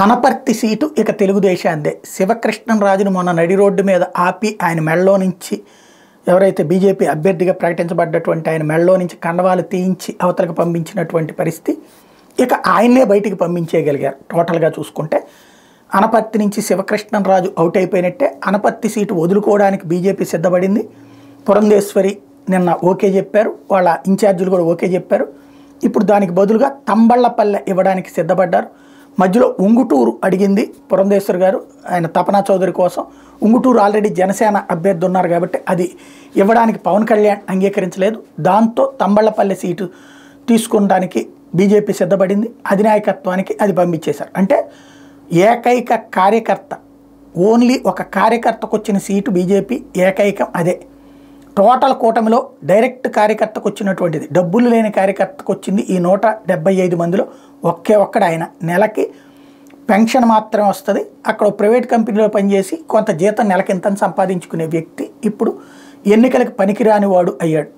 Anaparthi seat ఇక తెలుగుదేశాందే. శివకృష్ణంరాజును మొన్న నడి రోడ్డు మీద ఆపి ఆయన మెడలో నుంచి ఎవరైతే బీజేపీ అభ్యర్థిగా ప్రకటించబడ్డటువంటి ఆయన మెడలో నుంచి కండవాలు తీయించి అవతలకు పంపించినటువంటి పరిస్థితి, ఇక ఆయన్నే బయటికి పంపించేయగలిగారు. టోటల్గా చూసుకుంటే అనపర్తి నుంచి శివకృష్ణంరాజు అవుట్ అయిపోయినట్టే. అనపర్తి సీటు వదులుకోవడానికి బీజేపీ సిద్ధపడింది. పురంధేశ్వరి నిన్న ఓకే చెప్పారు, వాళ్ళ ఇన్ఛార్జీలు కూడా ఓకే చెప్పారు. ఇప్పుడు దానికి బదులుగా తంబళ్లపల్లె ఇవ్వడానికి సిద్ధపడ్డారు. మధ్యలో ఉంగుటూరు అడిగింది పురంధేశ్వరి గారు, ఆయన తపనా చౌదరి కోసం. ఉంగుటూరు ఆల్రెడీ జనసేన అభ్యర్థి ఉన్నారు కాబట్టి అది ఇవ్వడానికి పవన్ కళ్యాణ్ అంగీకరించలేదు. దాంతో తంబళ్లపల్లె సీటు తీసుకోవడానికి బీజేపీ సిద్ధపడింది. అధినాయకత్వానికి అది పంపించేశారు. అంటే ఏకైక కార్యకర్త, ఓన్లీ ఒక కార్యకర్తకు వచ్చిన సీటు బీజేపీ ఏకైకం అదే. టోటల్ కూటమిలో డైరెక్ట్ కార్యకర్తకు వచ్చినటువంటిది, డబ్బులు లేని కార్యకర్తకు వచ్చింది ఈ 175 మందిలో ఒకే ఒక్కడు ఆయన. నెలకి పెన్షన్ మాత్రమే వస్తుంది. అక్కడ ప్రైవేట్ కంపెనీలో పనిచేసి కొంత జీతం నెలకింతని సంపాదించుకునే వ్యక్తి ఇప్పుడు ఎన్నికలకు పనికిరాని వాడు అయ్యాడు.